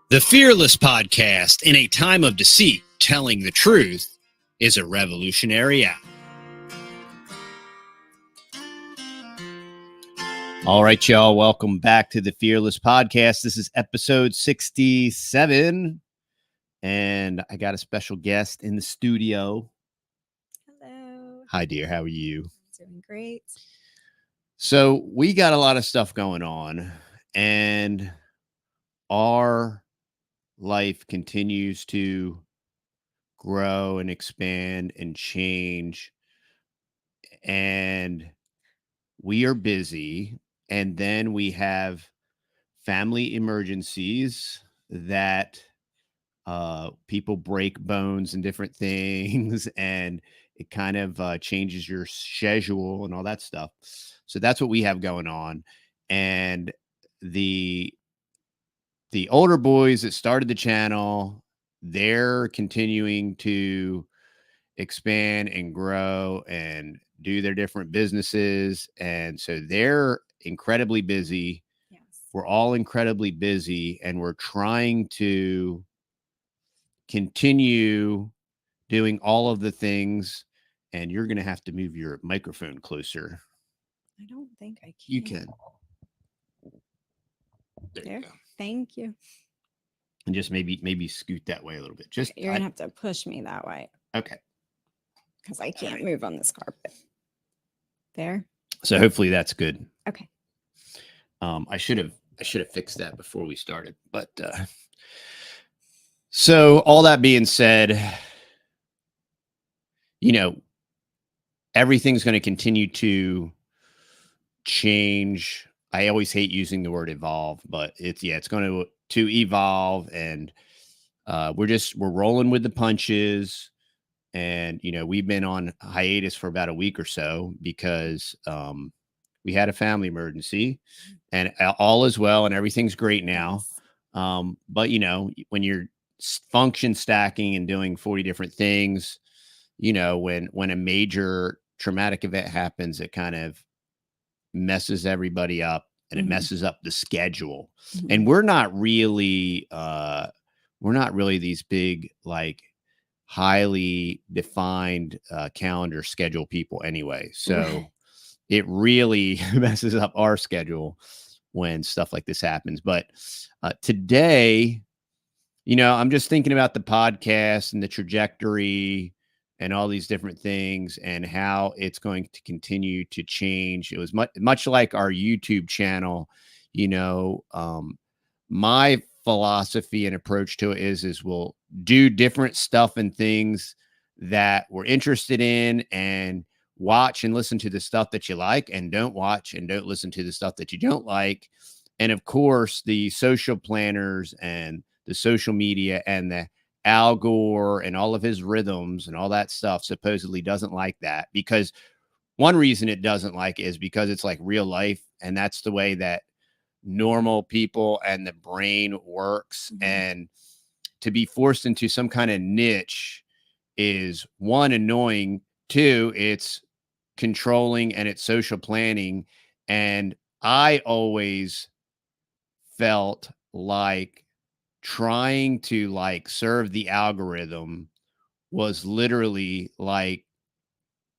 The Fearless Podcast, in a time of deceit, telling the truth, is a revolutionary act. All right, y'all. Welcome back to the Fearless Podcast. This is episode 67, and I got a special guest in the studio. Hello. Hi, dear. How are you? Doing great. So we got a lot of stuff going on, and our life continues to grow and expand and change, and we are busy. And then we have family emergencies that people break bones and different things, and it kind of changes your schedule and all that stuff. So that's what we have going on. And the older boys that started the channel, they're continuing to expand and grow and do their different businesses. And so they're incredibly busy. Yes. We're all incredibly busy, and we're trying to continue doing all of the things. And you're going to have to move your microphone closer. I don't think I can. You can. There you go. Thank you. And just maybe scoot that way a little bit. Just You're gonna have to push me that way. Okay. Because I can't move on this carpet. There. So hopefully that's good. Okay. I should have fixed that before we started. But so all that being said, everything's going to continue to change. I always hate using the word evolve, but it's going to evolve, and we're rolling with the punches. And we've been on hiatus for about a week or so because we had a family emergency, and all is well and everything's great now. But when you're function stacking and doing 40 different things, when a major traumatic event happens, it kind of messes everybody up, and it messes up the schedule. And we're not really these big, like, highly defined calendar schedule people anyway. So it really messes up our schedule when stuff like this happens. But today, I'm just thinking about the podcast and the trajectory and all these different things and how it's going to continue to change. It was much like our YouTube channel. My philosophy and approach to it is we'll do different stuff and things that we're interested in, and watch and listen to the stuff that you like, and don't watch and don't listen to the stuff that you don't like. And of course, the social planners and the social media and the Al Gore and all of his rhythms and all that stuff supposedly doesn't like that, because one reason it doesn't like it is because it's like real life, and that's the way that normal people and the brain works. And to be forced into some kind of niche is, one, annoying, two, it's controlling, and it's social planning. And I always felt like trying to serve the algorithm was literally like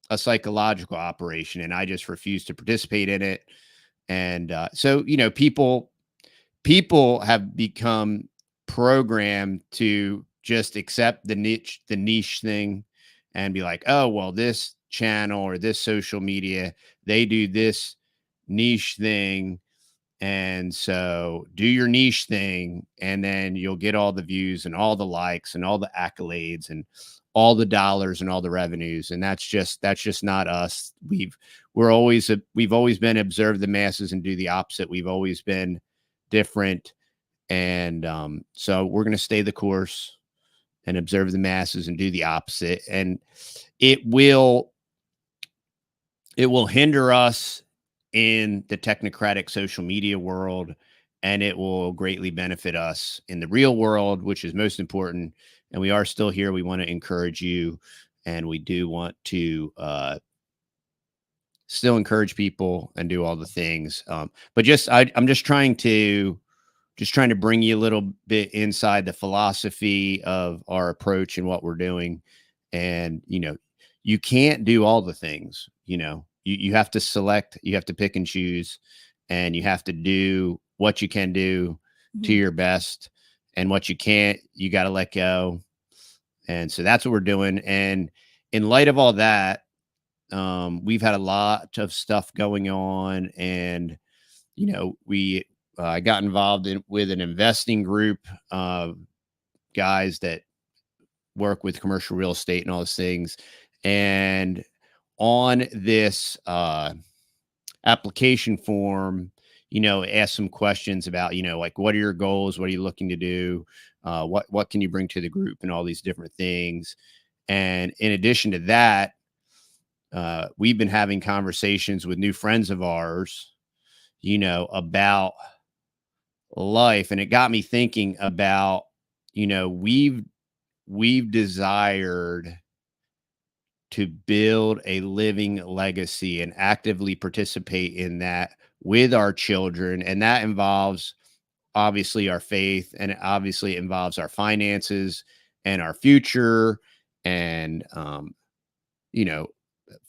a psychological operation, and I just refused to participate in it. And so people have become programmed to just accept the niche thing and be like, oh, well, this channel or this social media, they do this niche thing, and so do your niche thing, and then you'll get all the views and all the likes and all the accolades and all the dollars and all the revenues. And that's just not us. We've always been observe the masses and do the opposite. We've always been different. And so we're going to stay the course and observe the masses and do the opposite. And it will hinder us in the technocratic social media world, and it will greatly benefit us in the real world, which is most important. And we are still here. We want to encourage you, and we do want to still encourage people and do all the things. But I'm just trying to just trying to bring you a little bit inside the philosophy of our approach and what we're doing. And, you can't do all the things, you have to select, you have to pick and choose, and you have to do what you can do to Mhm. your best, and what you can't, you got to let go. And so that's what we're doing. And in light of all that, we've had a lot of stuff going on, and we I got involved with an investing group of guys that work with commercial real estate and all those things. And on this application form, ask some questions about, like, what are your goals? What are you looking to do? What can you bring to the group, and all these different things. And in addition to that, we've been having conversations with new friends of ours, about life. And it got me thinking about, we've desired to build a living legacy and actively participate in that with our children. And that involves obviously our faith, and it obviously involves our finances and our future, and, you know,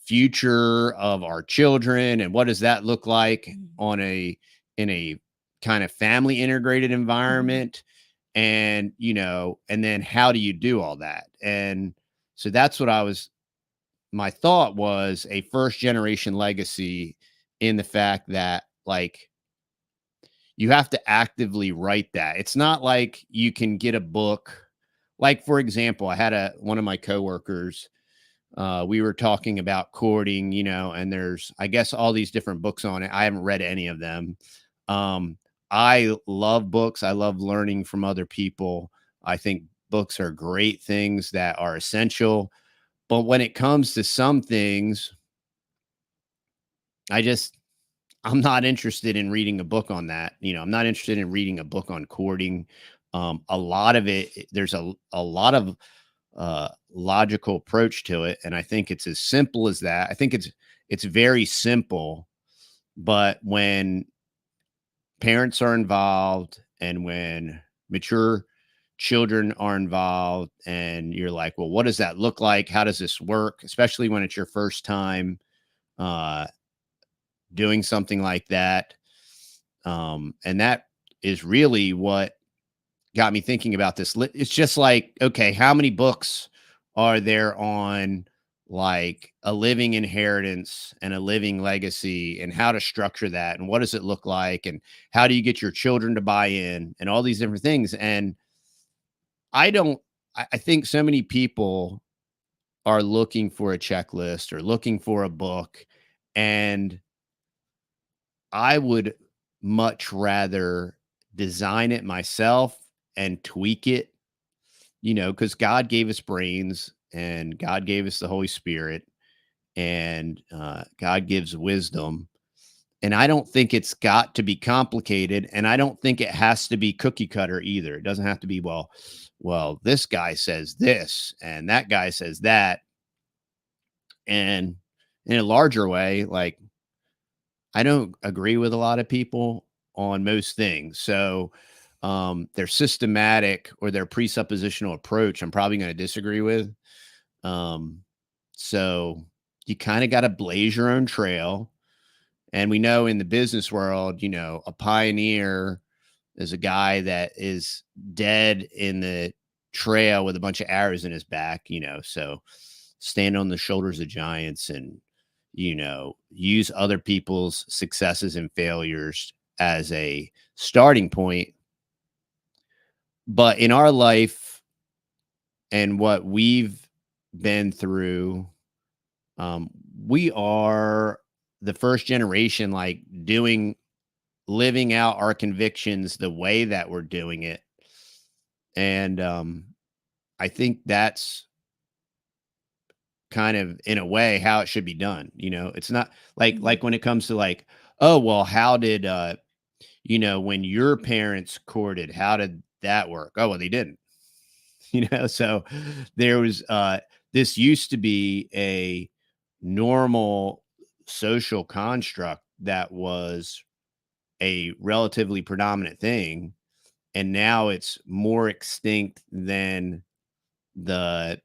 future of our children. And what does that look like Mhm. in a kind of family integrated Mhm. environment? And, and then how do you do all that? And so that's what my thought was, a first generation legacy, in the fact that, like, you have to actively write that. It's not like you can get a book. Like, for example, I had one of my coworkers, we were talking about courting, and there's, I guess, all these different books on it. I haven't read any of them. Um, I love books. I love learning from other people. I think books are great things that are essential. But when it comes to some things, I just, I'm not interested in reading a book on that. I'm not interested in reading a book on courting. A lot of there's a lot of logical approach to it, and I think it's as simple as that. I think it's very simple, but when parents are involved, and when mature children are involved, and you're like, well, what does that look like? How does this work? Especially when it's your first time uh, doing something like that. And that is really what got me thinking about this. It's just like, okay, how many books are there on, like, a living inheritance and a living legacy, and how to structure that, and what does it look like, and how do you get your children to buy in, and all these different things. And I don't, I think so many people are looking for a checklist or looking for a book. And I would much rather design it myself and tweak it, because God gave us brains, and God gave us the Holy Spirit, and God gives wisdom. And I don't think it's got to be complicated. And I don't think it has to be cookie cutter either. It doesn't have to be, well, this guy says this and that guy says that. And in a larger way, like, I don't agree with a lot of people on most things. So their systematic or their presuppositional approach, I'm probably going to disagree with. Um, so you kind of got to blaze your own trail. And we know in the business world, a pioneer is a guy that is dead in the trail with a bunch of arrows in his back, so stand on the shoulders of giants, and, use other people's successes and failures as a starting point. But in our life and what we've been through, um, we are the first generation, like, living out our convictions the way that we're doing it. And I think that's kind of, in a way, how it should be done. It's not like, Mhm. when it comes to, like, oh, well, how did when your parents courted, how did that work? Oh, well, they didn't. So there was this used to be a normal social construct that was a relatively predominant thing. and now it's more extinct than the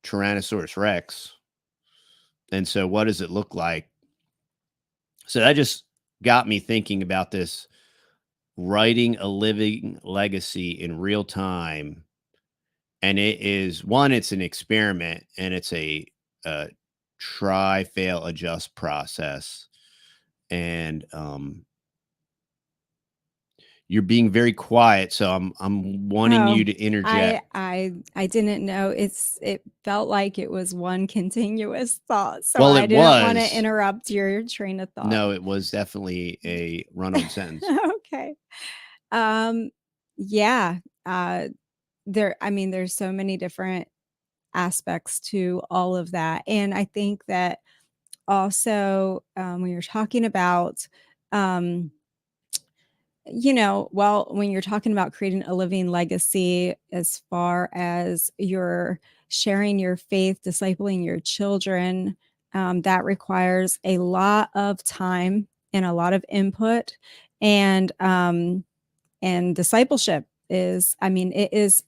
Tyrannosaurus Rex. And so what does it look like? So that just got me thinking about this, writing a living legacy in real time. And it is one, it's an experiment, and it's a try, fail, adjust process. And you're being very quiet, so I'm wanting Oh, you to interject. I didn't know. It felt like it was one continuous thought, so Well, I it didn't want to was. interrupt your train of thought. No, it was definitely a run-on sentence. Okay. Um, yeah. Uh, I mean, there's so many different aspects to all of that, and I think that also when you're talking about um well, when you're talking about creating a living legacy, as far as you're sharing your faith, discipling your children, that requires a lot of time and a lot of input. And discipleship is, I mean, it is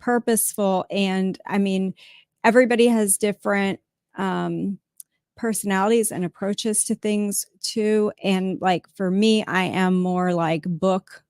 purposeful. And I mean, everybody has different um, personalities and approaches to things too. And like for me, I am more like book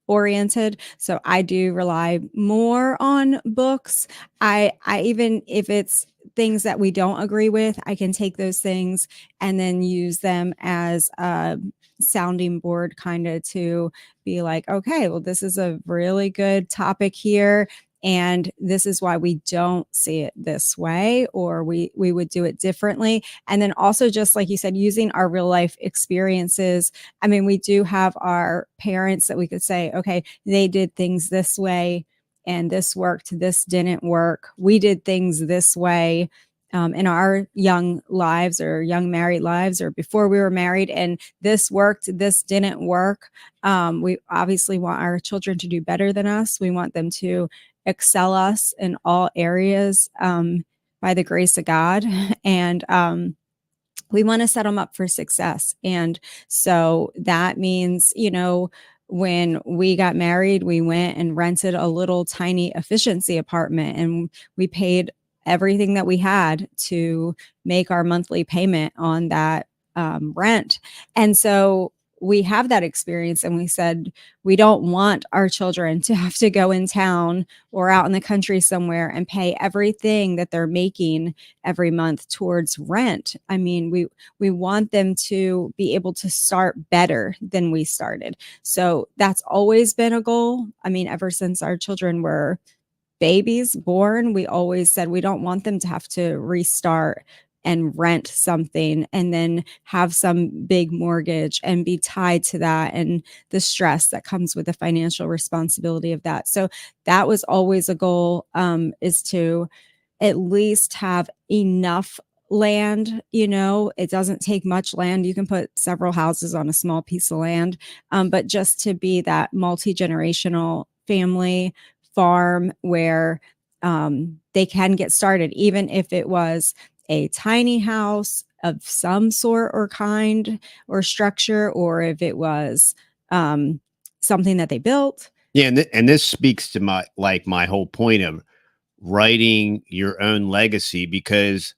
oriented, so I do rely more on books. I even if it's things that we don't agree with, I can take those things and then use them as a sounding board, kind of, to be like, okay, well, this is a really good topic here, and this is why we don't see it this way, or we would do it differently. And then also, just like you said, using our real life experiences. I mean, we do have our parents that we could say, okay, they did things this way and this worked, this didn't work. We did things this way in our young lives, or young married lives, or before we were married, and this worked, this didn't work. We obviously want our children to do better than us. We want them to excel us in all areas by the grace of God. And we want to set them up for success. And so that means, when we got married, we went and rented a little tiny efficiency apartment, and we paid everything that we had to make our monthly payment on that rent. And so we have that experience, and we said, we don't want our children to have to go in town or out in the country somewhere and pay everything that they're making every month towards rent. I mean, we want them to be able to start better than we started. So that's always been a goal. I mean, ever since our children were babies born, we always said we don't want them to have to restart and rent something and then have some big mortgage and be tied to that, and the stress that comes with the financial responsibility of that. So that was always a goal, is to at least have enough land. It doesn't take much land. You can put several houses on a small piece of land, but just to be that multi-generational family farm where they can get started, even if it was a tiny house of some sort or kind or structure, or if it was something that they built. Yeah, and this speaks to my whole point of writing your own legacy, because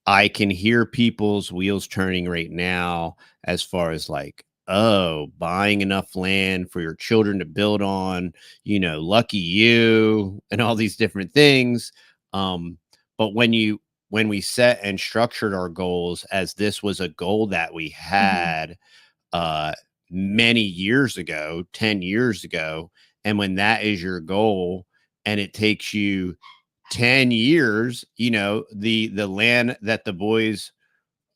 I can hear people's wheels turning right now as far as like, oh, buying enough land for your children to build on, lucky you, and all these different things. But when we set and structured our goals, as this was a goal that we had uh many years ago, 10 years ago, and when that is your goal and it takes you 10 years, the land that the boys,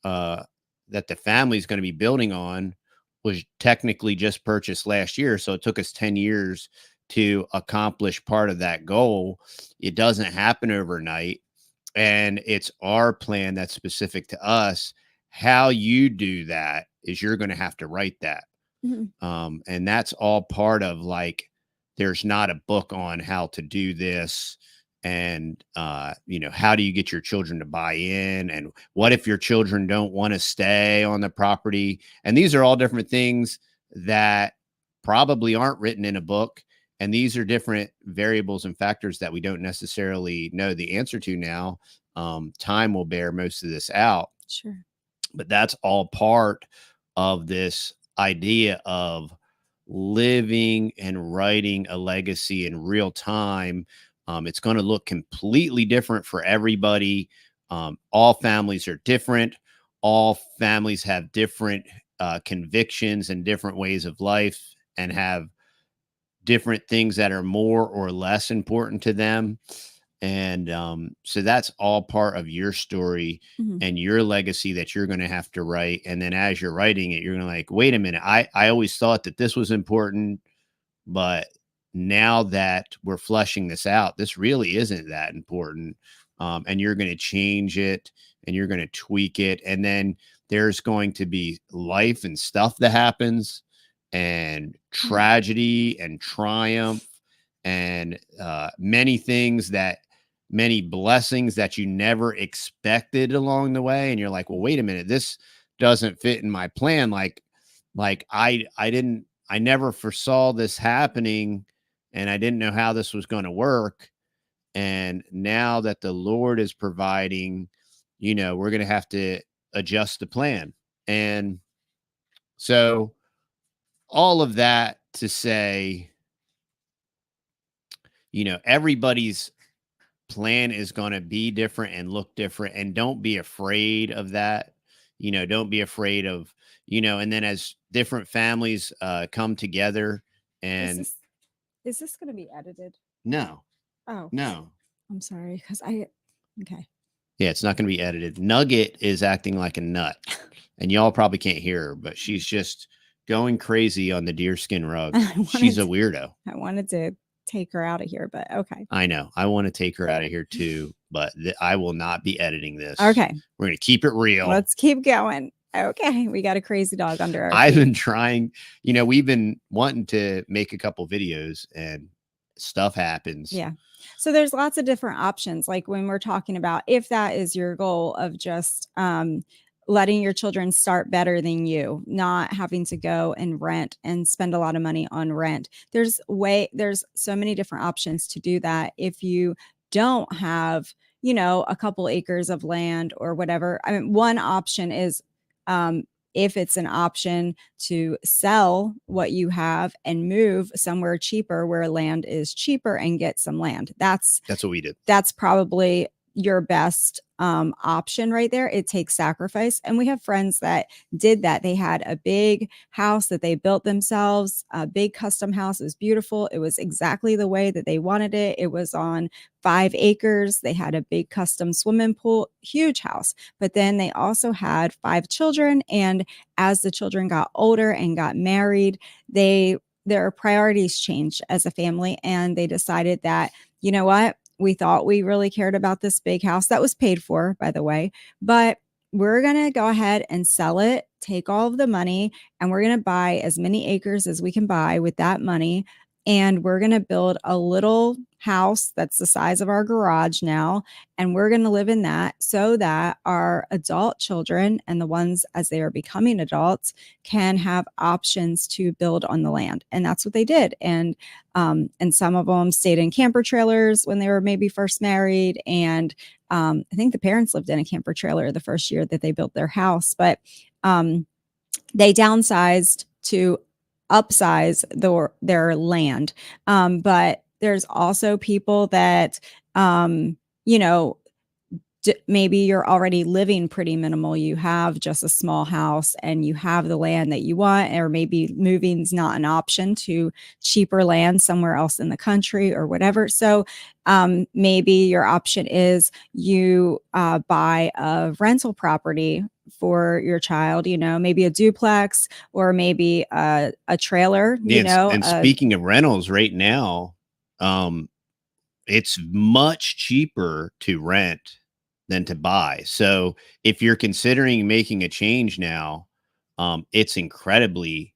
uh, that the family's going to be building on was technically just purchased last year. So it took us 10 years to accomplish part of that goal. It doesn't happen overnight. And it's our plan that's specific to us. How you do that is you're going to have to write that. And that's all part of, like, there's not a book on how to do this. And, how do you get your children to buy in? And what if your children don't want to stay on the property? And these are all different things that probably aren't written in a book. And these are different variables and factors that we don't necessarily know the answer to now. Time will bear most of this out. Sure. But that's all part of this idea of living and writing a legacy in real time. It's going to look completely different for everybody. All families are different. All families have different convictions and different ways of life, and have different things that are more or less important to them. And so that's all part of your story and your legacy that you're going to have to write. And then as you're writing it, you're going to like, wait a minute, I always thought that this was important, but now that we're fleshing this out, this really isn't that important. And you're going to change it and you're going to tweak it. And then there's going to be life and stuff that happens, and tragedy and triumph, and many blessings that you never expected along the way. And you're like, well, wait a minute, this doesn't fit in my plan. Like I never foresaw this happening, and I didn't know how this was going to work. And now that the Lord is providing, we're going to have to adjust the plan. And so all of that to say, everybody's plan is going to be different and look different, and don't be afraid of that. Don't be afraid of, and then as different families come together and is this going to be edited? No. Oh, no. I'm sorry. Okay. Yeah, it's not going to be edited. Nugget is acting like a nut, and y'all probably can't hear her, but she's just going crazy on the deerskin rug. She's a weirdo. I wanted to take her out of here, but okay. I know. I want to take her out of here too, but I will not be editing this. Okay. We're going to keep it real. Let's keep going. Okay. We got a crazy dog under our I've feet. been trying, we've been wanting to make a couple videos, and stuff happens. Yeah. So there's lots of different options. Like when we're talking about, if that is your goal of just letting your children start better than you, not having to go and rent and spend a lot of money on rent. There's so many different options to do that. If you don't have, a couple acres of land or whatever. I mean, one option is, if it's an option to sell what you have and move somewhere cheaper where land is cheaper and get some land. That's what we did. That's probably your best option right there. It takes sacrifice. And we have friends that did that. They had a big house that they built themselves, a big custom house. It was beautiful. It was exactly the way that they wanted it. It was on 5 acres. They had a big custom swimming pool, huge house. But then they also had 5 children. And as the children got older and got married, their priorities changed as a family. And they decided that, you know what? We thought we really cared about this big house that was paid for, by the way, but we're going to go ahead and sell it, take all of the money, and we're going to buy as many acres as we can buy with that money. And we're going to build a little house that's the size of our garage now. And we're going to live in that so that our adult children and the ones as they are becoming adults can have options to build on the land. And that's what they did. And some of them stayed in camper trailers when they were maybe first married. And I think the parents lived in a camper trailer the first year that they built their house. But they downsized to upsize their land. But there's also people that, maybe you're already living pretty minimal. You have just a small house and you have the land that you want, or maybe moving's not an option to cheaper land somewhere else in the country or whatever. So maybe your option is you buy a rental property for your child, maybe a duplex or maybe a trailer, And speaking of rentals right now, it's much cheaper to rent than to buy. So if you're considering making a change now, it's incredibly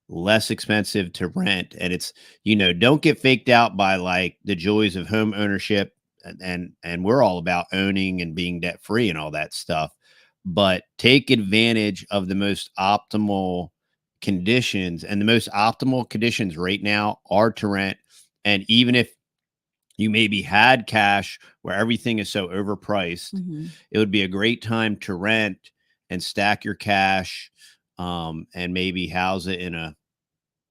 less expensive to rent. And it's, don't get faked out by like the joys of home ownership. And we're all about owning and being debt free and all that stuff. But take advantage of the most optimal conditions, and the most optimal conditions right now are to rent. And even if you maybe had cash where everything is so overpriced, it would be a great time to rent and stack your cash, and maybe house it in a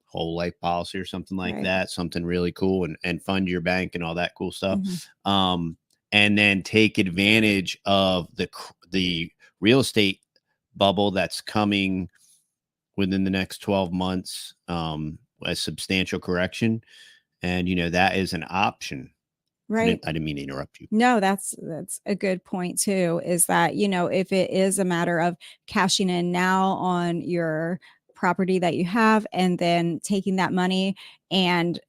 whole life policy or something like that, something really cool, and fund your bank and all that cool stuff. And then take advantage of the real estate bubble that's coming within the next 12 months, a substantial correction. And, that is an option. Right. I didn't mean to interrupt you. No, that's a good point too, is that, if it is a matter of cashing in now on your property that you have and then taking that money and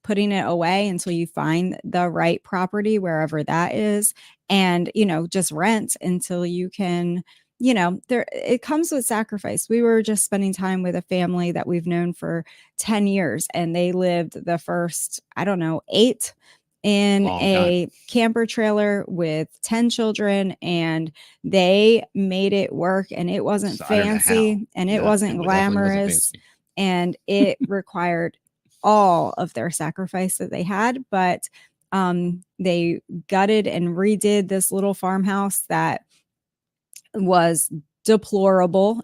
putting it away until you find the right property wherever that is, and just rent until you can, there, it comes with sacrifice. We were just spending time with a family that we've known for 10 years, and they lived the first, I don't know, 8 in a camper trailer with 10 children, and they made it work, and it wasn't fancy, and it wasn't glamorous, and it required all of their sacrifice that they had. But they gutted and redid this little farmhouse that was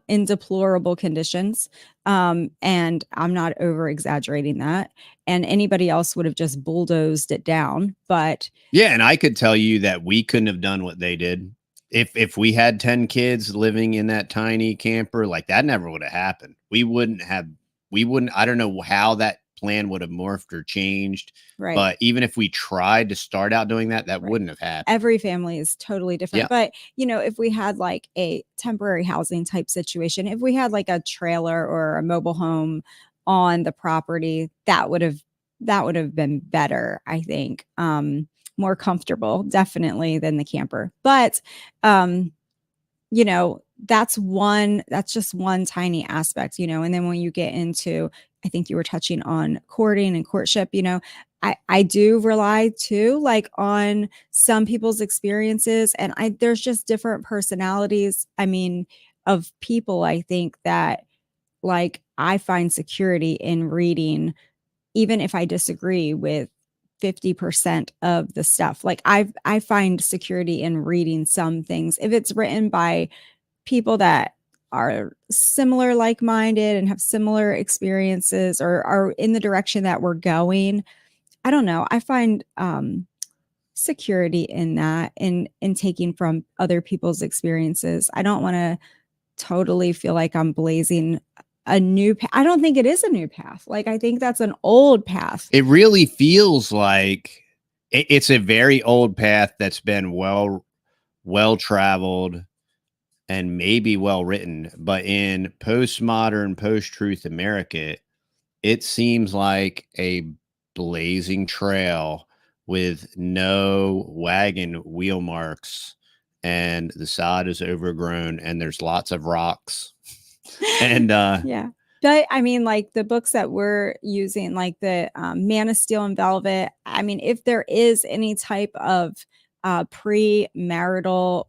in deplorable conditions. And I'm not over exaggerating that. And anybody else would have just bulldozed it down. But yeah, and I could tell you that we couldn't have done what they did. If we had 10 kids living in that tiny camper, like that never would have happened. We wouldn't, I don't know how that plan would have morphed or changed. Right. But even if we tried to start out doing that, wouldn't have happened. Every family is totally different. Yeah. But, if we had like a temporary housing type situation, if we had like a trailer or a mobile home on the property, that would have been better, I think. More comfortable, definitely, than the camper. But, that's just one tiny aspect, and then when you get into, I think you were touching on courting and courtship, I do rely too, like, on some people's experiences, and there's just different personalities, of people. I think that, like, I find security in reading, even if I disagree with 50% of the stuff. Like, I find security in reading some things if it's written by people that are similar, like-minded, and have similar experiences, or are in the direction that we're going. I don't know. I find security in that, in taking from other people's experiences. I don't want to totally feel like I'm blazing a new path. I don't think it is a new path. Like, I think that's an old path. It really feels like it's a very old path that's been well traveled and maybe well written, but in postmodern, post-truth America, it seems like a blazing trail with no wagon wheel marks, and the sod is overgrown, and there's lots of rocks. And yeah. But like the books that we're using, like the Man of Steel and Velvet, if there is any type of premarital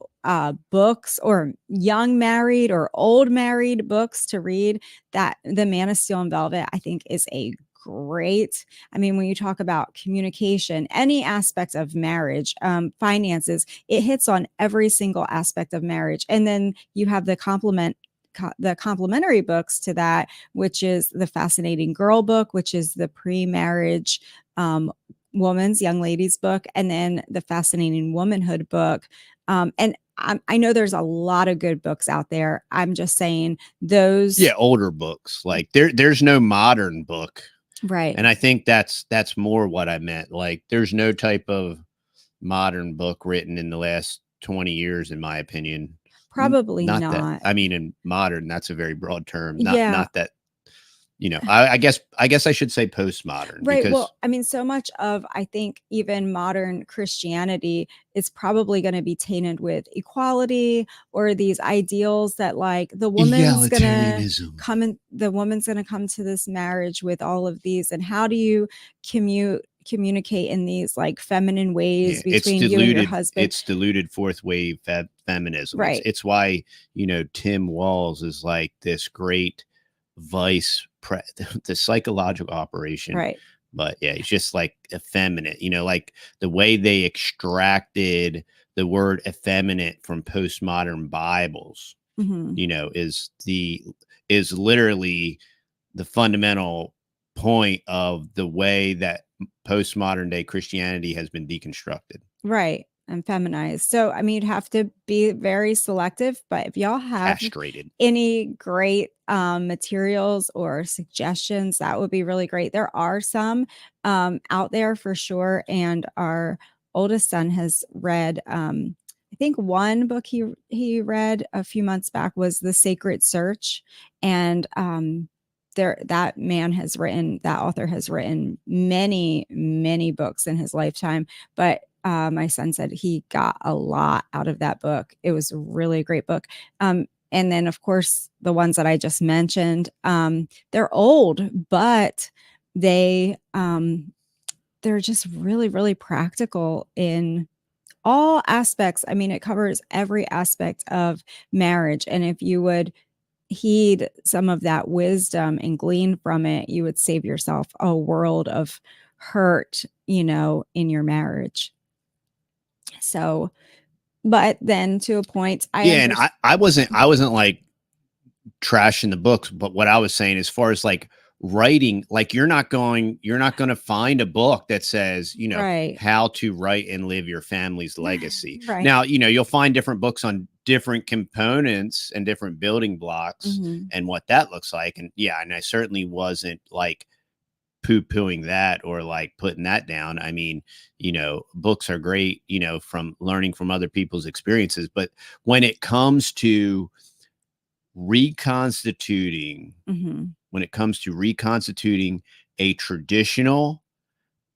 books, or young married or old married books to read, that the Man of Steel and Velvet, I think, is a great, when you talk about communication, any aspect of marriage, finances, it hits on every single aspect of marriage. And then you have the complementary books to that, which is the Fascinating Girl book, which is the pre-marriage woman's, young ladies book, and then the Fascinating Womanhood book. And I know there's a lot of good books out there. I'm just saying those. Yeah, older books. Like there's no modern book. Right. And I think that's more what I meant. Like, there's no type of modern book written in the last 20 years, in my opinion. Probably not. That, in modern, that's a very broad term. Not that, I guess I should say postmodern. Right. Well, so much of, I think, even modern Christianity is probably going to be tainted with equality, or these ideals that, like, the woman's going to come to this marriage with all of these. And how do you communicate in these, like, feminine ways between you and your husband? It's diluted fourth wave feminism. Right. It's why, Tim Walz is like this great vice, the psychological operation. Right. But yeah, it's just like effeminate, like the way they extracted the word effeminate from postmodern Bibles, Hmm. is literally the fundamental point of the way that postmodern day Christianity has been deconstructed. Right. And feminized. So, I mean, you'd have to be very selective, but if y'all have Castrated. any great materials or suggestions, that would be really great. There are some out there for sure. And our oldest son has read, I think one book he read a few months back was The Sacred Search. And that author has written many books in his lifetime, but my son said he got a lot out of that book. It was really a great book. And then, of course, the ones that I just mentioned, they're old, but they're just really practical in all aspects. I mean, it covers every aspect of marriage. And if you would heed some of that wisdom and glean from it, you would save yourself a world of hurt, in your marriage. So, but then to a point, And I wasn't like trashing the books, but what I was saying, as far as like writing, like you're not going to find a book that says, right, how to write and live your family's legacy. right. Now, you'll find different books on different components and different building blocks and what that looks like. And yeah, and I certainly wasn't like poo-pooing that or like putting that down. I mean, books are great, from learning from other people's experiences. But when it comes to reconstituting, a traditional,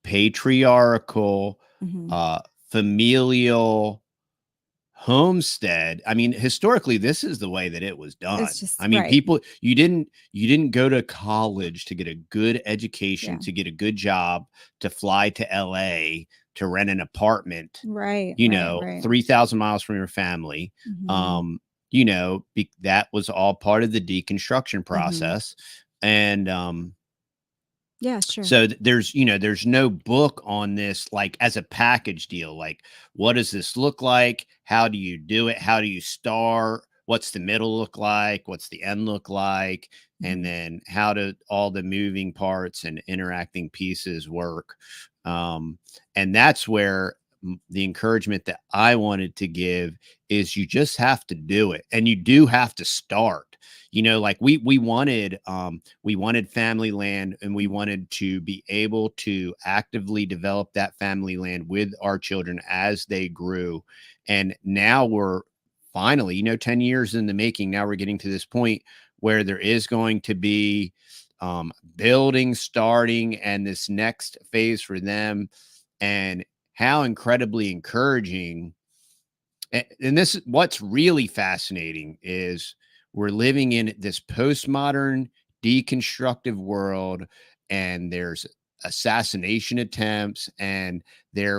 patriarchal, familial homestead, I mean, historically, this is the way that it was done. I mean, people, you didn't go to college to get a good education, to get a good job, to fly to LA, to rent an apartment, right, 3,000 miles from your family. That was all part of the deconstruction process. And yeah, sure. so there's no book on this, like as a package deal, like what does this look like? How do you do it? How do you start? What's the middle look like? What's the end look like? And then how do all the moving parts and interacting pieces work? And that's where the encouragement that I wanted to give is you just have to do it, and you do have to start. Like we wanted family land, and we wanted to be able to actively develop that family land with our children as they grew. And now we're finally, 10 years in the making. Now we're getting to this point where there is going to be building starting, and this next phase for them. And how incredibly encouraging. And this, what's really fascinating is we're living in this postmodern deconstructive world, and there's assassination attempts, and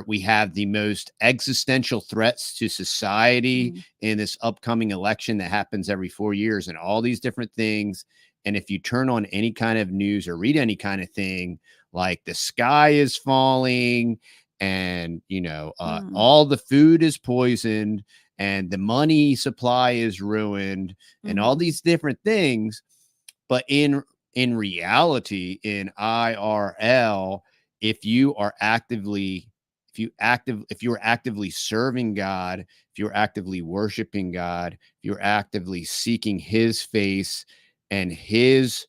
we have the most existential threats to society in this upcoming election that happens every 4 years, and all these different things. And if you turn on any kind of news or read any kind of thing, like the sky is falling, and all the food is poisoned, and the money supply is ruined, and all these different things. But in reality, in IRL, if you are actively serving God, if you're actively worshiping God, if you're actively seeking his face and his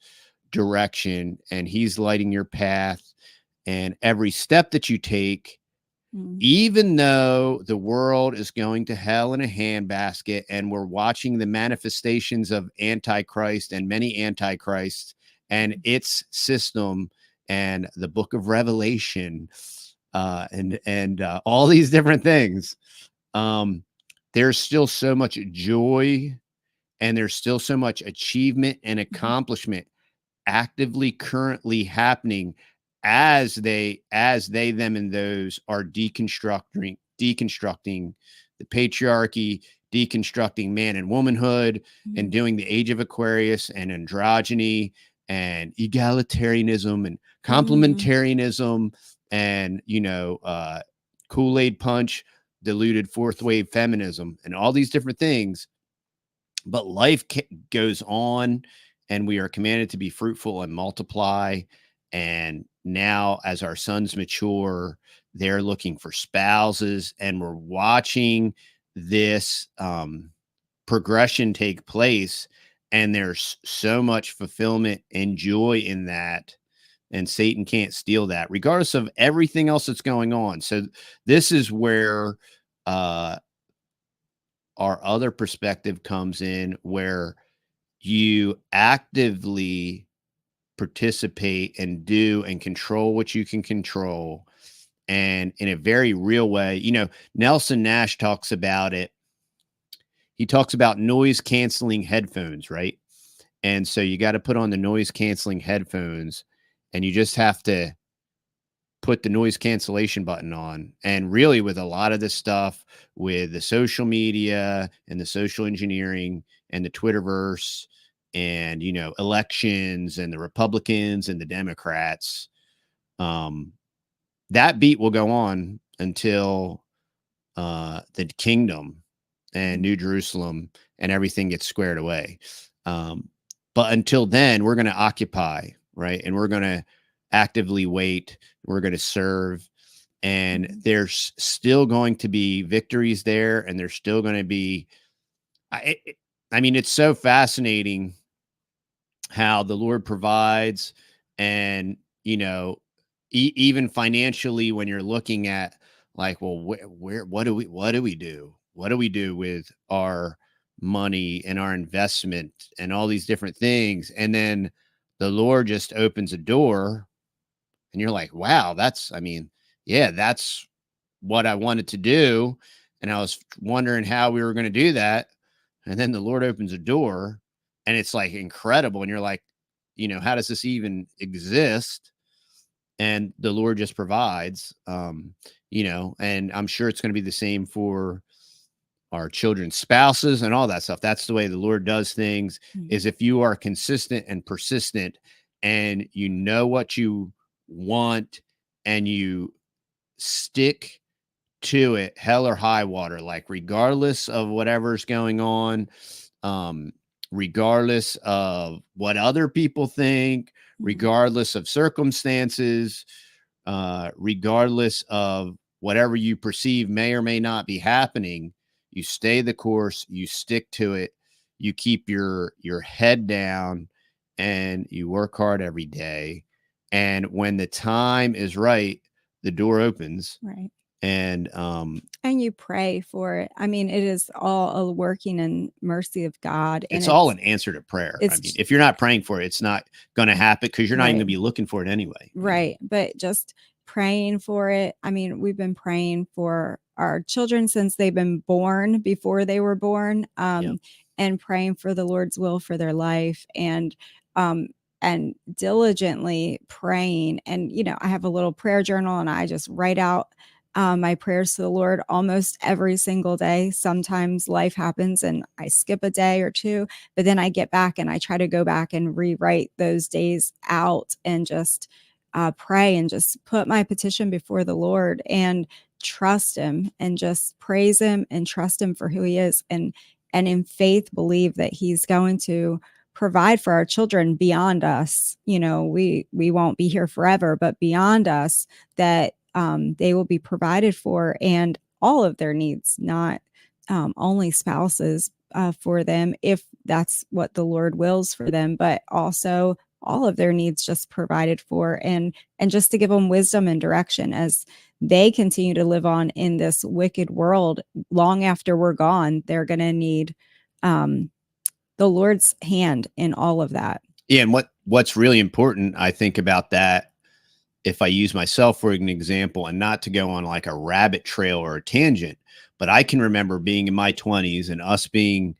direction, and he's lighting your path, and every step that you take, even though the world is going to hell in a handbasket, and we're watching the manifestations of Antichrist and many Antichrists and its system, and the book of Revelation, and all these different things, there's still so much joy, and there's still so much achievement and accomplishment actively currently happening as they, them, and those are deconstructing the patriarchy, deconstructing man and womanhood and doing the age of Aquarius and androgyny and egalitarianism and complementarianism and, Kool-Aid punch, diluted fourth wave feminism and all these different things. But life goes on, and we are commanded to be fruitful and multiply. And now as our sons mature, they're looking for spouses, and we're watching this progression take place. And there's so much fulfillment and joy in that. And Satan can't steal that, regardless of everything else that's going on. So this is where our other perspective comes in, where you actively participate and do and control what you can control. And in a very real way, Nelson Nash talks about it. He talks about noise canceling headphones, right? And so you got to put on the noise canceling headphones, and you just have to put the noise cancellation button on. And really, with a lot of this stuff, with the social media and the social engineering and the Twitterverse and, elections and the Republicans and the Democrats, that beat will go on until the kingdom and New Jerusalem and everything gets squared away. But until then, we're going to occupy, right? And we're going to actively wait. We're going to serve. And there's still going to be victories there. And there's still going to be, it's so fascinating how the Lord provides. And, even financially, when you're looking at like, well, what do we do? What do we do with our money and our investment and all these different things? And then the Lord just opens a door and you're like, wow, that's what I wanted to do. And I was wondering how we were going to do that. And then the Lord opens a door and it's like incredible. And you're like, how does this even exist? And the Lord just provides, and I'm sure it's going to be the same for our children's spouses and all that stuff. That's the way the Lord does things, is if you are consistent and persistent and you know what you want and you stick to it, hell or high water, like regardless of whatever's going on, regardless of what other people think, regardless of circumstances, regardless of whatever you perceive may or may not be happening, you stay the course, you stick to it, you keep your head down, and you work hard every day. And when the time is right, the door opens. Right. And you pray for it. It is all a working in mercy of God. And it's all an answer to prayer. If you're not praying for it, it's not going to happen, because you're not even going to be looking for it anyway. Right. But just praying for it. We've been praying for our children since they've been born, before they were born, and praying for the Lord's will for their life, and diligently praying. And, I have a little prayer journal, and I just write out my prayers to the Lord almost every single day. Sometimes life happens and I skip a day or two, but then I get back and I try to go back and rewrite those days out and just pray and just put my petition before the Lord and trust him and just praise him and trust him for who he is. And in faith, believe that he's going to provide for our children beyond us. We won't be here forever, but beyond us, that they will be provided for, and all of their needs, not only spouses for them, if that's what the Lord wills for them, but also all of their needs just provided for, and just to give them wisdom and direction as they continue to live on in this wicked world. Long after we're gone, they're going to need the Lord's hand in all of that. Yeah. And what's really important, I think, about that, if I use myself for an example, and not to go on like a rabbit trail or a tangent, but I can remember being in my 20s and us being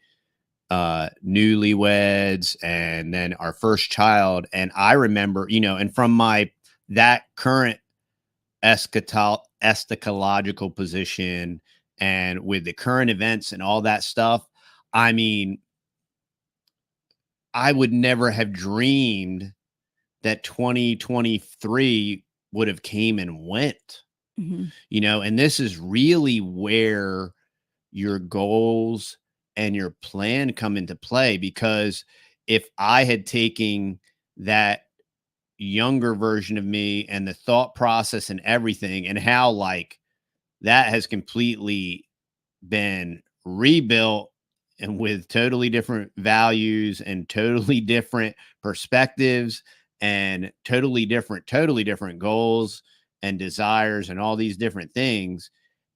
newlyweds and then our first child. And I remember, and from that current eschatological position and with the current events and all that stuff, I mean, I would never have dreamed that 2023 would have came and went, Mhm. and this is really where your goals and your plan come into play, because if I had taken that younger version of me and the thought process and everything, and how like that has completely been rebuilt and with totally different values and totally different perspectives and totally different goals and desires and all these different things.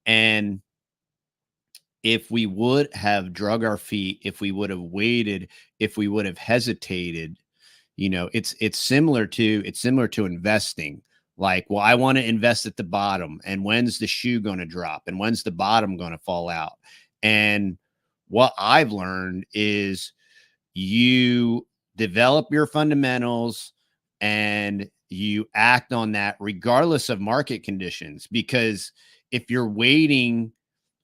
And if we would have drug our feet, if we would have waited, if we would have hesitated, it's similar to investing. Like, well, I want to invest at the bottom, and when's the shoe going to drop, and when's the bottom going to fall out? And what I've learned is you develop your fundamentals and you act on that regardless of market conditions, because if you're waiting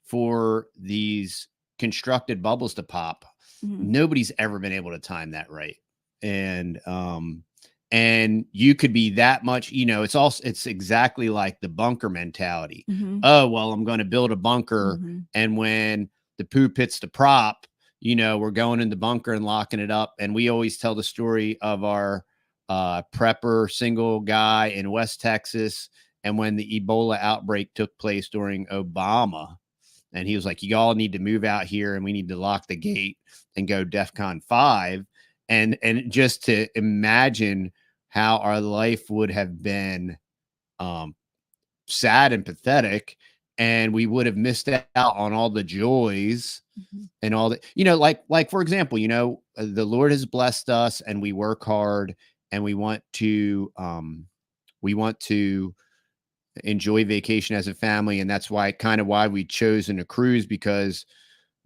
for these constructed bubbles to pop, Mhm. nobody's ever been able to time that right. And you could be that much, it's exactly like the bunker mentality. Mhm. Oh, well, I'm going to build a bunker, Mhm. and when the poop hits the prop, we're going in the bunker and locking it up. And we always tell the story of our prepper single guy in West Texas, and when the Ebola outbreak took place during Obama, and he was like, you all need to move out here, and we need to lock the gate and go DEFCON 5. And just to imagine how our life would have been um, sad and pathetic, and we would have missed out on all the joys Mhm. and all that, like for example, the Lord has blessed us, and we work hard, and we want to enjoy vacation as a family. And that's why we chosen a cruise, because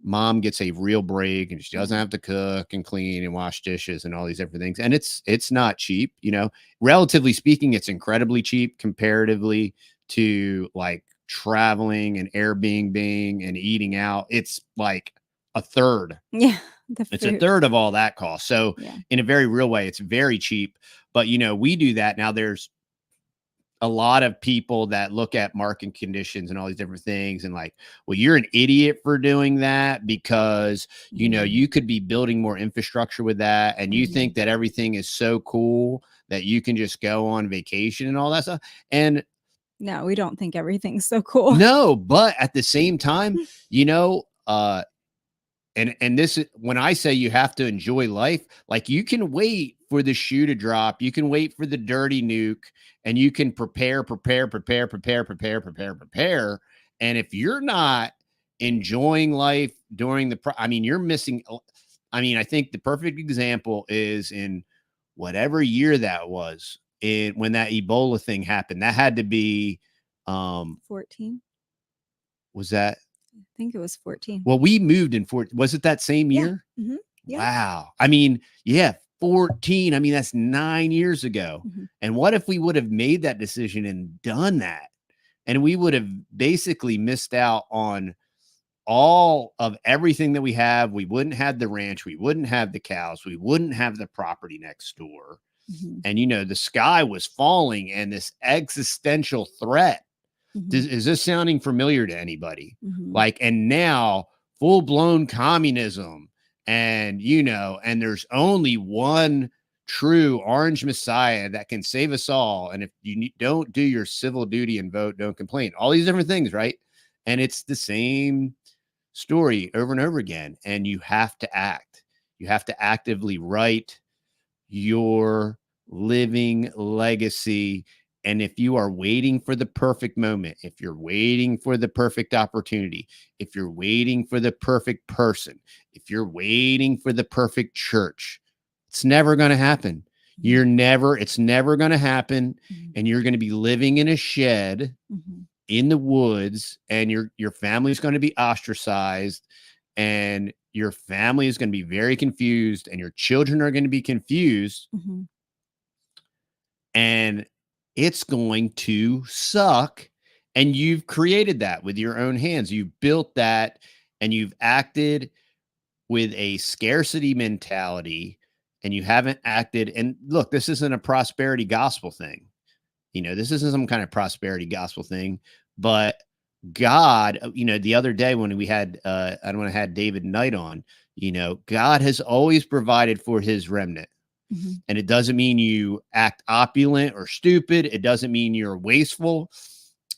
mom gets a real break, and she doesn't Yeah. have to cook and clean and wash dishes and all these different things. And it's not cheap, relatively speaking. It's incredibly cheap comparatively to like traveling and Airbnb and eating out. It's like a third. Yeah, the It's a food. third of all that cost. So Yeah. in a very real way, it's very cheap. But we do that. Now there's a lot of people that look at market conditions and all these different things and like, well, you're an idiot for doing that, because Mhm. you could be building more infrastructure with that, and you think Mhm. that everything is so cool that you can just go on vacation and all that stuff. And No, we don't think everything's so cool. no, but at the same time, you know and this is when I say you have to enjoy life. Like, you can wait for the shoe to drop, you can wait for the dirty nuke, and you can prepare. And if you're not enjoying life during you're missing. I think the perfect example is in whatever year that was, when that Ebola thing happened. That had to be 14. was that I think it was 14. well, we moved in was it that same Yeah. year? Mhm. Yeah. Wow. Yeah, 14. That's 9 years ago. Mhm. And what if we would have made that decision and done that? And we would have basically missed out on all of everything that we have. We wouldn't have the ranch. We wouldn't have the cows. We wouldn't have the property next door. Mhm. And, the sky was falling, and this existential threat. Mhm. Is this sounding familiar to anybody? Mhm. Like, and now full blown communism, and there's only one true orange messiah that can save us all. And if you don't do your civil duty and vote, don't complain. All these different things, right? And it's the same story over and over again. And you have to act. You have to actively write your living legacy. And if you are waiting for the perfect moment, if you're waiting for the perfect opportunity, if you're waiting for the perfect person, if you're waiting for the perfect church, it's never going to happen. Mhm. It's never going to happen. Mhm. And you're going to be living in a shed Mhm. in the woods, and your family's going to be ostracized, and your family is going to be very confused, and your children are going to be confused, Mhm. and it's going to suck, And you've created that with your own hands. You've built that, and you've acted with a scarcity mentality, and you haven't acted. And look, this isn't a prosperity gospel thing. This isn't some kind of prosperity gospel thing, but God, the other day when we had, I don't want to had David Knight on, God has always provided for his remnant. Mhm. And it doesn't mean you act opulent or stupid. It doesn't mean you're wasteful.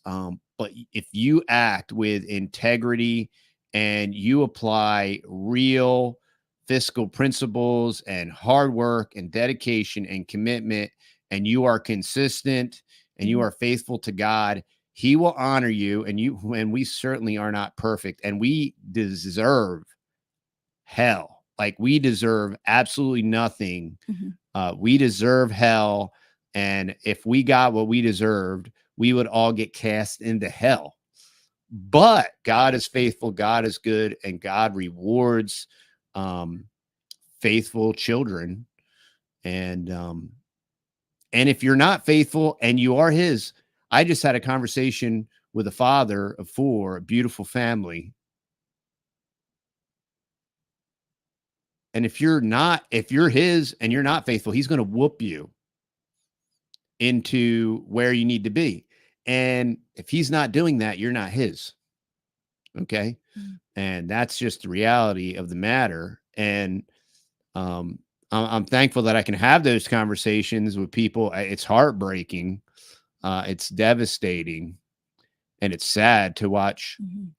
But if you act with integrity and you apply real fiscal principles and hard work and dedication and commitment, and you are consistent and you Mhm. are faithful to God, he will honor you. And we certainly are not perfect, and we deserve hell. Like, we deserve absolutely nothing. Mhm. We deserve hell. And if we got what we deserved, we would all get cast into hell. But God is faithful, God is good, and God rewards um, faithful children. And if you're not faithful and you are his, I just had a conversation with a father of four, a beautiful family. And if you're his and you're not faithful, he's going to whoop you into where you need to be. And if he's not doing that, you're not his. Okay. Mhm. And that's just the reality of the matter. And um, I'm thankful that I can have those conversations with people. It's heartbreaking. It's devastating. And it's sad to watch Mhm.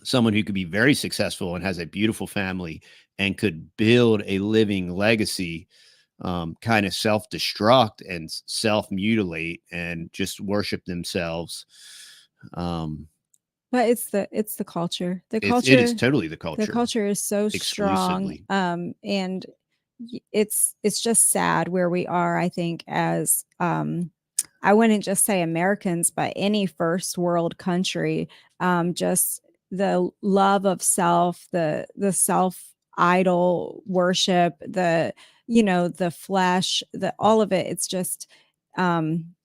someone who could be very successful and has a beautiful family and could build a living legacy kind of self-destruct and self-mutilate and just worship themselves. Um, But it's the culture. it is totally the The culture culture is so strong, exclusively. and it's just sad where we are. I think as I wouldn't just say Americans, but any first world country, just the love of self, the self idol worship, the flesh, the all of it. It's just um,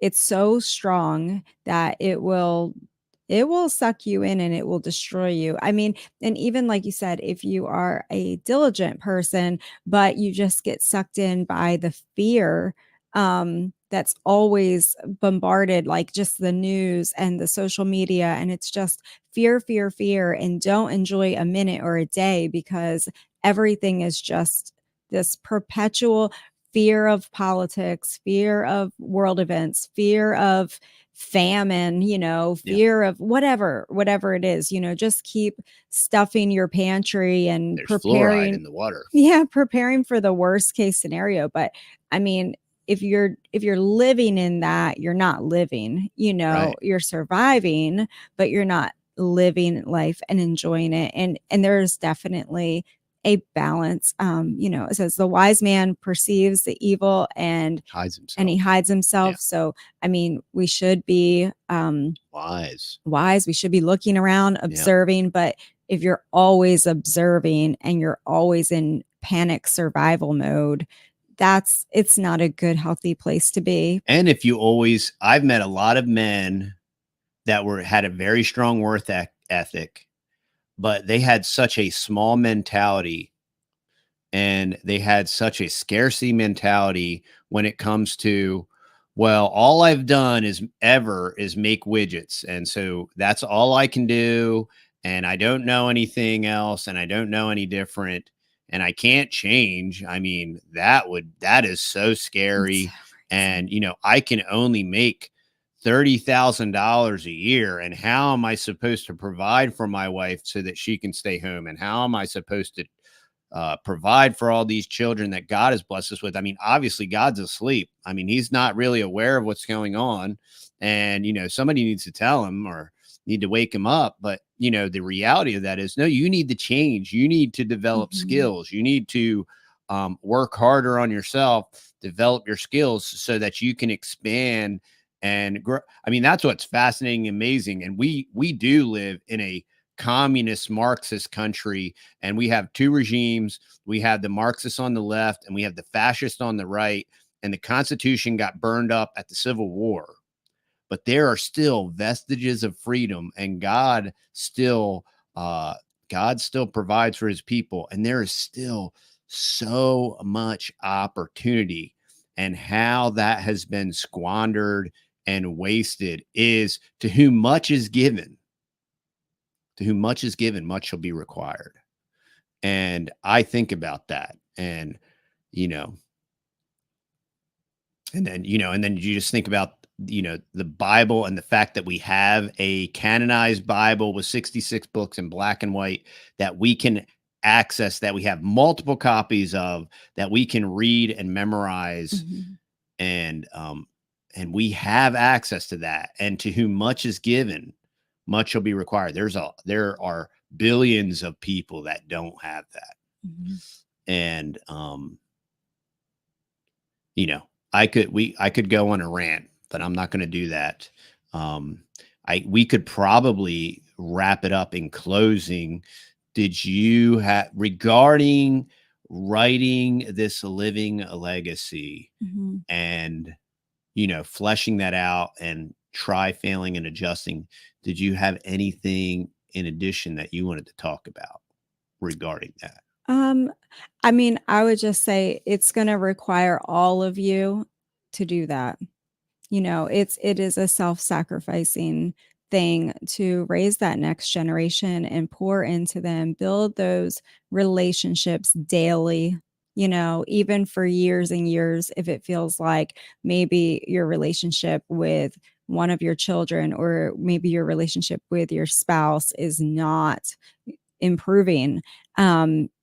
it's so strong that it will suck you in and it will destroy you. I mean, and even like you said, if you are a diligent person, but you just get sucked in by the fear that's always bombarded, like just the news and the social media, and it's just fear, fear, fear, and don't enjoy a minute or a day because everything is just this perpetual fear of politics, fear of world events, fear of famine, Yeah. fear of whatever it is, just keep stuffing your pantry and There's fluoride in preparing. the water. Yeah, preparing for the worst case scenario. But I mean, if you're living in that, you're not living, Right. you're surviving, but you're not living life and enjoying it. And there's definitely a balance. It says the wise man perceives the evil Hides and he himself. hides Yeah. himself. So, I mean, we should be Wise. wise. We should be looking around, Yeah. observing. But if you're always observing and you're always in panic survival mode, it's not a good, healthy place to be. And if you always, I've met a lot of men that had a very strong ethic, but they had such a small mentality, and they had such a scarcity mentality when it comes to, well, all I've done is make widgets, and so that's all I can do, and I don't know anything else, and I don't know any different, and I can't change. I mean, that is so It's so scary. crazy. And I can only make $30,000 a year, and how am I supposed to provide for my wife so that she can stay home, and how am I supposed to provide for all these children that God has blessed us with? I mean, obviously God's asleep. I mean, he's not really aware of what's going on. And, somebody needs to tell him or need to wake him up. But, the reality of that is, no, you need to change. You need to develop Mhm. skills. You need to work harder on yourself, develop your skills so that you can expand and grow. I mean, that's what's fascinating, amazing. And we do live in a communist Marxist country, and we have two regimes. We have the Marxists on the left and we have the fascists on the right, and the Constitution got burned up at the Civil War. but there are still vestiges of freedom, and God still provides for his people, and there is still so much opportunity. And how that has been squandered and wasted is, to whom much is given, much shall be required. And I think about that, and you know, and then you just think about the Bible, and the fact that we have a canonized Bible with 66 books in black and white that we can access, that we have multiple copies of, that we can read and memorize. And we have access to that. And to whom much is given, much shall be required. There are billions of people that don't have that. And I could go on a rant, but I'm not going to do that. We could probably wrap it up in closing. Did you have, regarding writing this living legacy and, fleshing that out and try failing and adjusting, did you have anything in addition that you wanted to talk about regarding that? I mean, I would just say it's going to require all of you to do that. It is a self-sacrificing thing to raise that next generation and pour into them, build those relationships daily, even for years and years. If it feels like maybe your relationship with one of your children, or maybe your relationship with your spouse, is not improving,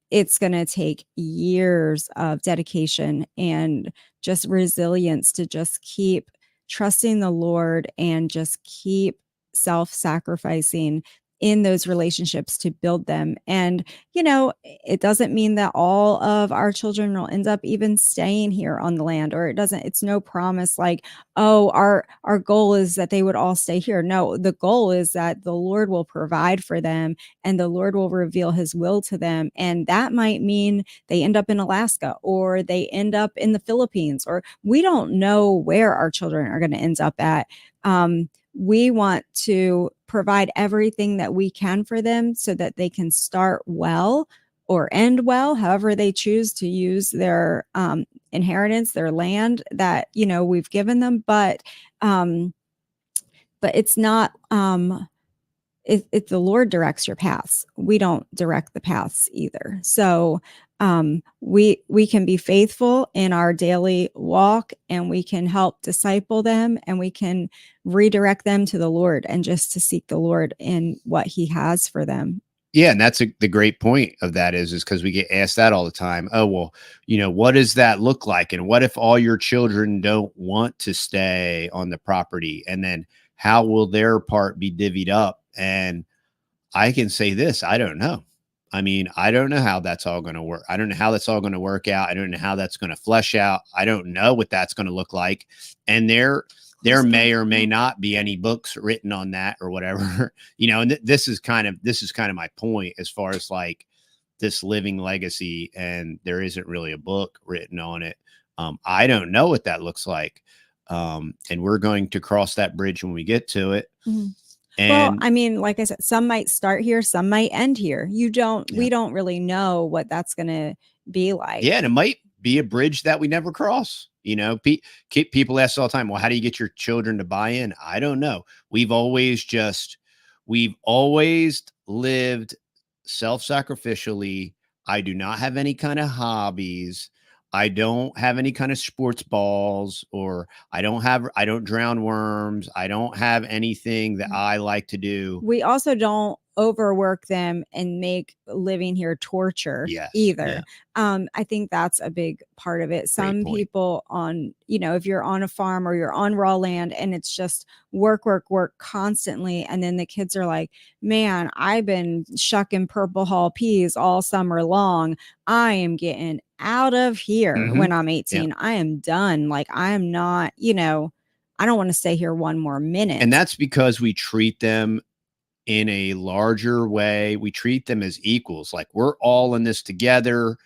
it's going to take years of dedication and just resilience to just keep trusting the Lord and just keep self-sacrificing in those relationships to build them. And, it doesn't mean that all of our children will end up even staying here on the land, or it's no promise like, oh, our goal is that they would all stay here. No, the goal is that the Lord will provide for them, and the Lord will reveal his will to them. And that might mean they end up in Alaska, or they end up in the Philippines, or we don't know where our children are going to end up at. We want to provide everything that we can for them so that they can start well or end well, however they choose to use their inheritance, their land that, we've given them. But it's not, if the Lord directs your paths, we don't direct the paths either. So we can be faithful in our daily walk, and we can help disciple them, and we can redirect them to the Lord, and just to seek the Lord in what he has for them. Yeah. And that's the great point of that is because we get asked that all the time. Oh, well, what does that look like? And what if all your children don't want to stay on the property? And then how will their part be divvied up? And I can say this, I don't know. I mean, I don't know how that's all going to work. I don't know how that's all going to work out. I don't know how that's going to flesh out. I don't know what that's going to look like. And there may or may not be any books written on that or whatever, and this is kind of my point as far as like this living legacy. And there isn't really a book written on it. I don't know what that looks like. And we're going to cross that bridge when we get to it. Well, I mean, like I said, some might start here, some might end here. We don't really know what that's going to be like. Yeah. And it might be a bridge that we never cross. People ask all the time, well, how do you get your children to buy in? I don't know. We've always lived self-sacrificially. I do not have any kind of hobbies. I don't have any kind of sports balls, or I don't drown worms. I don't have anything that I like to do. We also don't overwork them and make living here torture either. Yeah. I think that's a big part of it. Some people if you're on a farm or you're on raw land and it's just work constantly. And then the kids are like, man, I've been shucking purple hull peas all summer long. I am getting out of here when I'm 18. Yeah. I am done. Like, I am not, I don't want to stay here one more minute. And that's because we treat them in a larger way. We treat them as equals. Like, we're all in this together.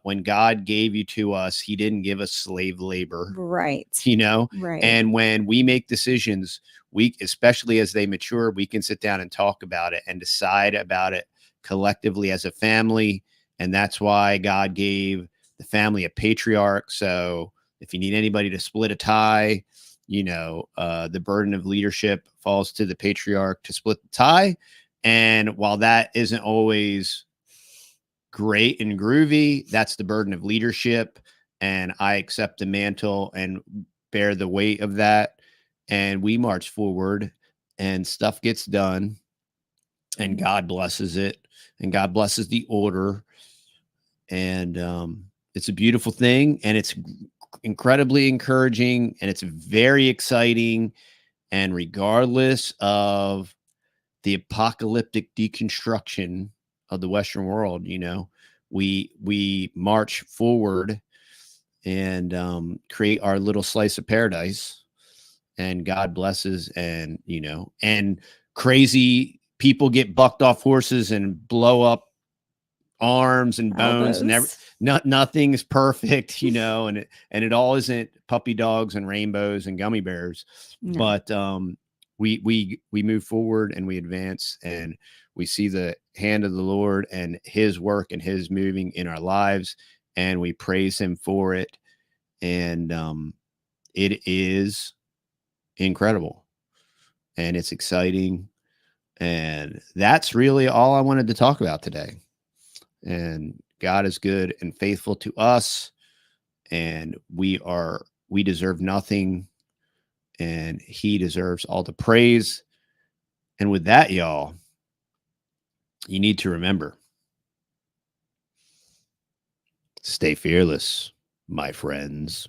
When God gave you to us, he didn't give us slave labor, Right. you know? Right. And when we make decisions, we, especially as they mature, we can sit down and talk about it and decide about it collectively as a family. And that's why God gave the family a patriarch. So if you need anybody to split a tie, you know, the burden of leadership falls to the patriarch to split the tie. And while that isn't always great and groovy, that's the burden of leadership. And I accept the mantle and bear the weight of that. And we march forward and stuff gets done. And God blesses it. And God blesses the order. And it's a beautiful thing. And it's incredibly encouraging. And it's very exciting. And regardless of the apocalyptic deconstruction of the Western world, you know, we march forward and create our little slice of paradise, and God blesses. And, you know, and crazy people get bucked off horses and blow up arms and bones and nothing is perfect, you know, and it all isn't puppy dogs and rainbows and gummy bears. No. But we move forward and we advance, and we see the hand of the Lord and his work and his moving in our lives, and we praise him for it. And it is incredible and it's exciting. And that's really all I wanted to talk about today. And God is good and faithful to us, and we deserve nothing, and he deserves all the praise. And with that, y'all, you need to remember, stay fearless, my friends.